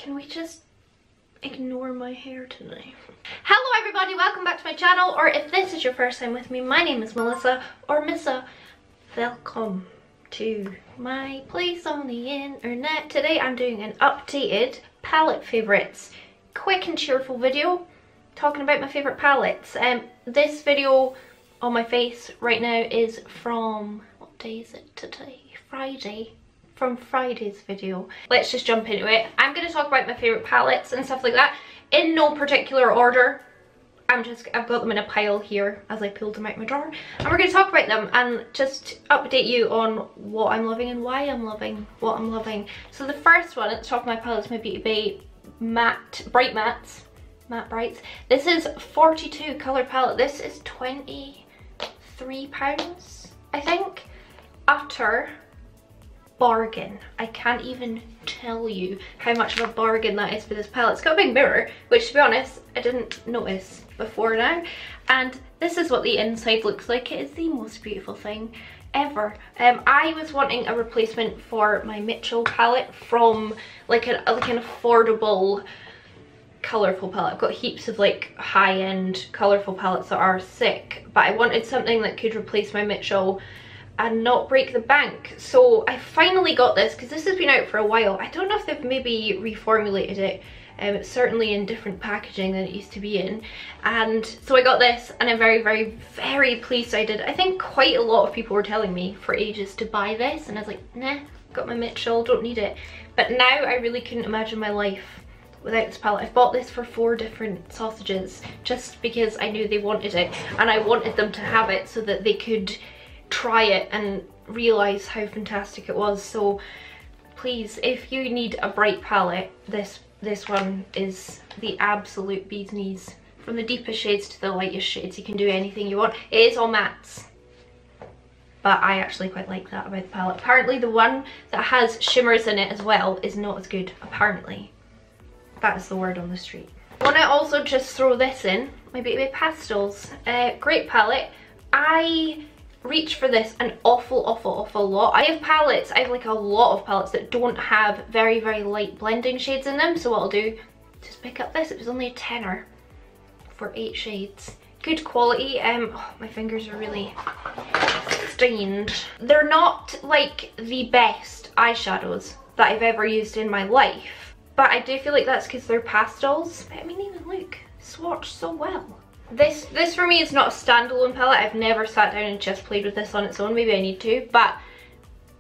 Can we just ignore my hair tonight? Hello everybody, welcome back to my channel, or if this is your first time with me, my name is Melissa, or Missa. Welcome to my place on the internet. Today I'm doing an updated palette favourites, quick and cheerful video, talking about my favourite palettes. This video on my face right now is from, what day is it today? Friday. From Friday's video. Let's just jump into it. I'm going to talk about my favourite palettes and stuff like that in no particular order. I've got them in a pile here as I pulled them out my drawer, and we're going to talk about them and just update you on what I'm loving and why I'm loving what I'm loving. So the first one at the top of my palette is my Beauty Bay matte brights. This is 42 colour palette. This is £23, I think. Utter bargain. I can't even tell you how much of a bargain that is for this palette. It's got a big mirror, which to be honest I didn't notice before now, and this is what the inside looks like. It is the most beautiful thing ever. I was wanting a replacement for my Mitchell palette from like an affordable colourful palette. I've got heaps of like high-end colourful palettes that are sick, but I wanted something that could replace my Mitchell and not break the bank. So I finally got this because this has been out for a while. I don't know if they've maybe reformulated it. It's certainly in different packaging than it used to be in, and so I got this and I'm very, very, very pleased I did. I think quite a lot of people were telling me for ages to buy this, and I was like, nah, got my Mitchell, don't need it. But now I really couldn't imagine my life without this palette. I've bought this for 4 different sausages just because I knew they wanted it, and I wanted them to have it so that they could try it and realise how fantastic it was. So please, if you need a bright palette, this one is the absolute bee's knees. From the deepest shades to the lightest shades, you can do anything you want. It is all mattes, but I actually quite like that about the palette. Apparently the one that has shimmers in it as well is not as good, apparently. That is the word on the street. I want to also just throw this in, my Beauty Bay Pastels. Great palette. I reach for this an awful lot. I have palettes, I have like a lot of palettes that don't have very, very light blending shades in them, so what I'll do, just pick up this. It was only a tenner for 8 shades. Good quality. Oh, my fingers are really stained. They're not like the best eyeshadows that I've ever used in my life, but I do feel like that's because they're pastels. But I mean, even look, swatched so well. This for me is not a standalone palette. I've never sat down and just played with this on its own. Maybe I need to, but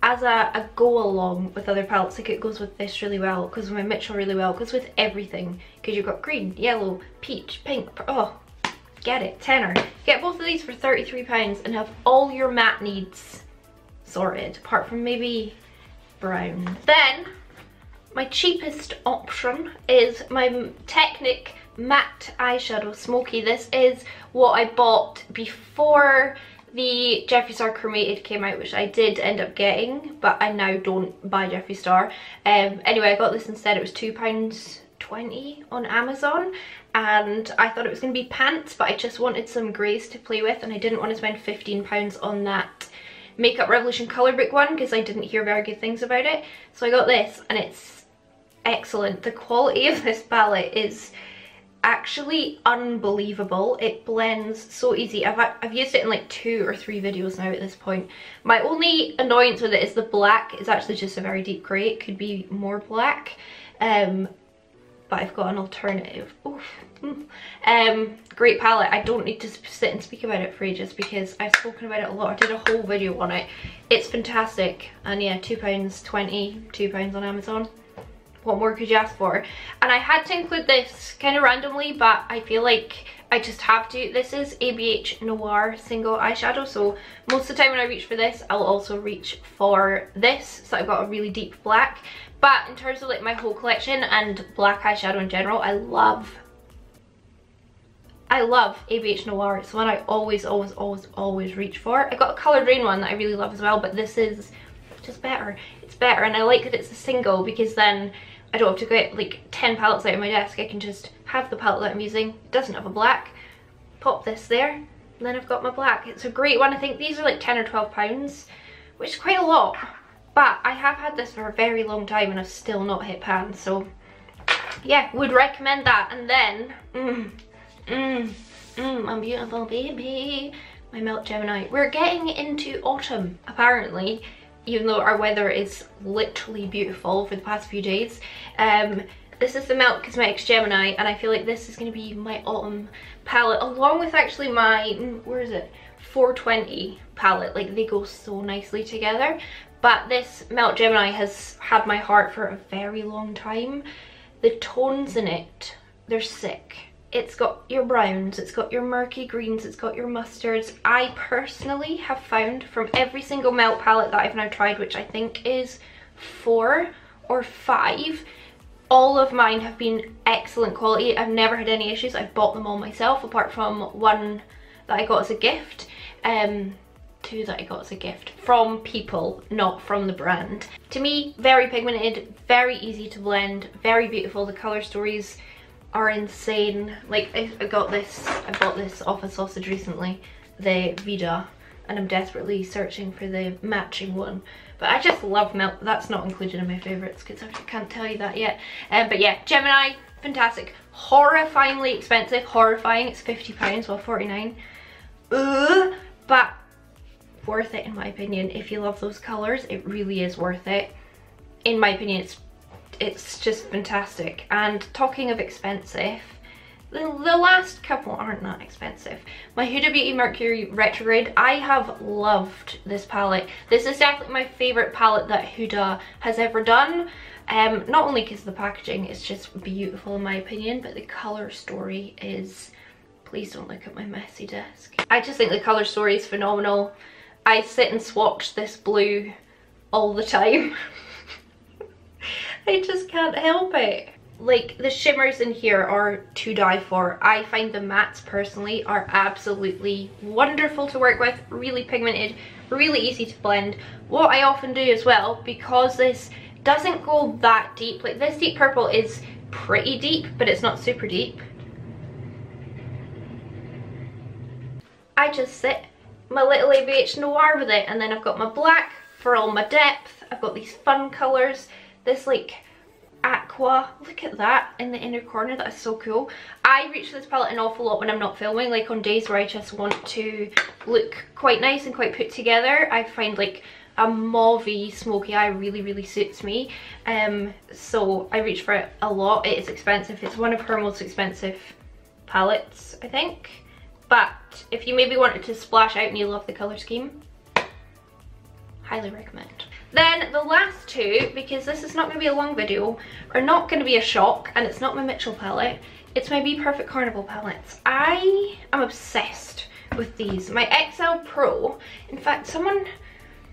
as a go along with other palettes, like it goes with this really well, it goes with my Mitchell really well, it goes with everything, because you've got green, yellow, peach, pink. Oh, get it, tenner. Get both of these for £33 and have all your matte needs sorted, apart from maybe brown. Then my cheapest option is my Technic matte eyeshadow Smoky. This is what I bought before the Jeffree Star Cremated came out, which I did end up getting, but I now don't buy Jeffree Star. Anyway, I got this instead. It was £2.20 on Amazon, and I thought it was going to be pants, but I just wanted some greys to play with, and I didn't want to spend £15 on that Makeup Revolution colour book one because I didn't hear very good things about it. So I got this, and it's excellent. The quality of this palette is actually unbelievable. It blends so easy. I've used it in like 2 or 3 videos now at this point. My only annoyance with it is the black is actually just a very deep grey. It could be more black, but I've got an alternative. Oof. Great palette. I don't need to sit and speak about it for ages because I've spoken about it a lot. I did a whole video on it. It's fantastic, and yeah, £2.20, £2 on Amazon. What more could you ask for? And I had to include this kind of randomly, but I feel like I just have to. This is ABH Noir single eyeshadow, so most of the time when I reach for this, I'll also reach for this, so I've got a really deep black. But in terms of like my whole collection and black eyeshadow in general, I love ABH Noir. It's the one I always reach for. I got a Colour Drain one that I really love as well, but this is just better. It's better, and I like that it's a single because then I don't have to get like 10 palettes out of my desk. I can just have the palette that I'm using. It doesn't have a black. Pop this there, and then I've got my black. It's a great one. I think these are like £10 or £12, which is quite a lot. But I have had this for a very long time and I've still not hit pan, so yeah, would recommend that. And then, my beautiful baby, my Melt Gemini. We're getting into autumn, apparently, even though our weather is literally beautiful for the past few days. This is the Melt Cosmetics Gemini, and I feel like this is going to be my autumn palette, along with actually my, where is it, 420 palette. Like, they go so nicely together. But this Melt Gemini has had my heart for a very long time. The tones in it, they're sick. It's got your browns, it's got your murky greens, it's got your mustards. I personally have found from every single Melt palette that I've now tried, which I think is 4 or 5, all of mine have been excellent quality. I've never had any issues. I've bought them all myself, apart from one that I got as a gift. 2 that I got as a gift from people, not from the brand. To me, very pigmented, very easy to blend, very beautiful. The colour stories are insane. Like, I bought this off a sausage recently, the Vida, and I'm desperately searching for the matching one. But I just love Melt. That's not included in my favourites because I can't tell you that yet. But yeah, Gemini, fantastic. Horrifyingly expensive. Horrifying. It's £50, well, 49. But worth it in my opinion. If you love those colours, it really is worth it. In my opinion, it's just fantastic. And talking of expensive, the last couple aren't that expensive. My Huda Beauty Mercury Retrograde, I have loved this palette. This is definitely my favourite palette that Huda has ever done. Not only because the packaging is just beautiful in my opinion, but the colour story is... Please don't look at my messy desk. I just think the colour story is phenomenal. I sit and swatch this blue all the time. I just can't help it. Like, the shimmers in here are to die for. I find the mattes personally are absolutely wonderful to work with, really pigmented, really easy to blend. What I often do as well, because this doesn't go that deep, like this deep purple is pretty deep, but it's not super deep. I just sit my little ABH Noir with it, and then I've got my black for all my depth. I've got these fun colours, this like aqua, look at that in the inner corner, that is so cool. I reach for this palette an awful lot when I'm not filming, like on days where I just want to look quite nice and quite put together. I find like a mauvey smoky eye really suits me, so I reach for it a lot. It is expensive. It's one of her most expensive palettes, I think. But if you maybe wanted to splash out and you love the colour scheme, highly recommend. Then the last two, because this is not going to be a long video, are not going to be a shock, and it's not my Mitchell palette, it's my BPERFECT Carnival palettes. I am obsessed with these. My XL Pro, in fact someone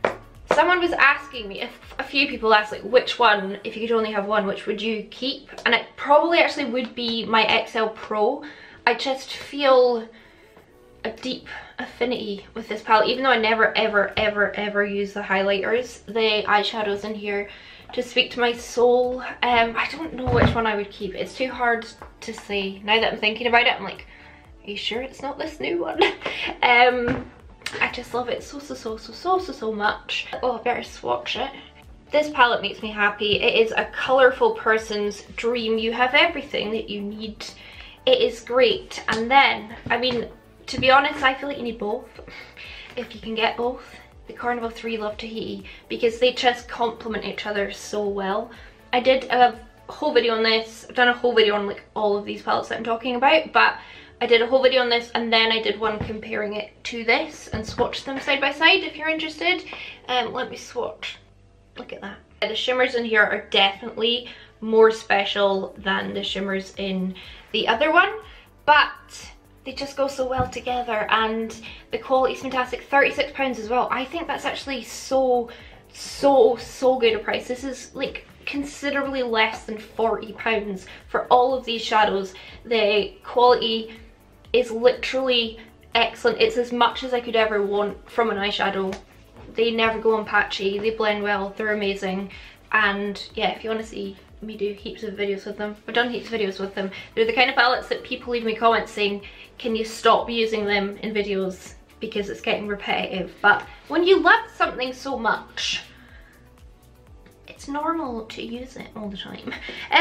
was asking me, a few people asked like which one, if you could only have one, which would you keep? And it probably actually would be my XL Pro. I just feel a deep affinity with this palette, even though I never ever use the highlighters. The eyeshadows in here just speak to my soul. I don't know which one I would keep. It's too hard to say. Now that I'm thinking about it, I'm like, are you sure it's not this new one? I just love it so much. Oh, I better swatch it. This palette makes me happy. It is a colourful person's dream. You have everything that you need. It is great. And then, I mean, to be honest, I feel like you need both. If you can get both. The Carnival 3 Love Tahiti, because they just complement each other so well. I did a whole video on this. I've done a whole video on like all of these palettes that I'm talking about, but I did a whole video on this, and then I did one comparing it to this and swatched them side by side if you're interested. Let me swatch. Look at that. The shimmers in here are definitely more special than the shimmers in the other one, but they just go so well together, and the quality is fantastic. £36 as well. I think that's actually so good a price. This is like considerably less than £40 for all of these shadows. The quality is literally excellent. It's as much as I could ever want from an eyeshadow. They never go on patchy, they blend well, they're amazing. And yeah, if you want to see me do heaps of videos with them, I've done heaps of videos with them. They're the kind of palettes that people leave me comments saying, can you stop using them in videos because it's getting repetitive. But when you love something so much, it's normal to use it all the time.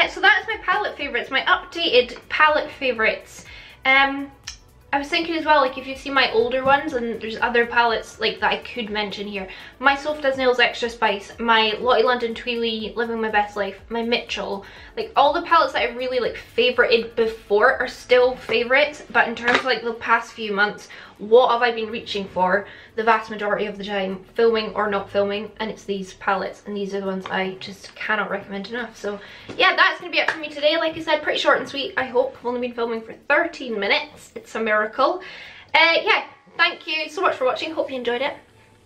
So that's my palette palette favourites, my updated palette favourites. I was thinking as well, like if you've seen my older ones, and there's other palettes like that I could mention here. My Soft as Nails Extra Spice, my Lottie London Tweely Living My Best Life, my Mitchell, like all the palettes that I really like favorited before are still favourites, but in terms of like the past few months, what have I been reaching for the vast majority of the time, filming or not filming, and it's these palettes, and these are the ones I just cannot recommend enough. So yeah, that's gonna be it for me today. Like I said, pretty short and sweet, I hope. I've only been filming for 13 minutes. It's a miracle. Yeah, thank you so much for watching. Hope you enjoyed it.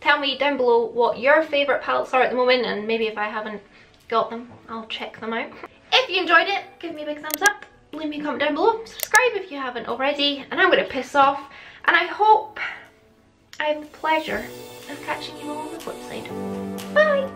Tell me down below what your favourite palettes are at the moment, and maybe if I haven't got them, I'll check them out. If you enjoyed it, give me a big thumbs up, leave me a comment down below, subscribe if you haven't already, and I'm going to piss off, and I hope I have the pleasure of catching you all on the flip side. Bye!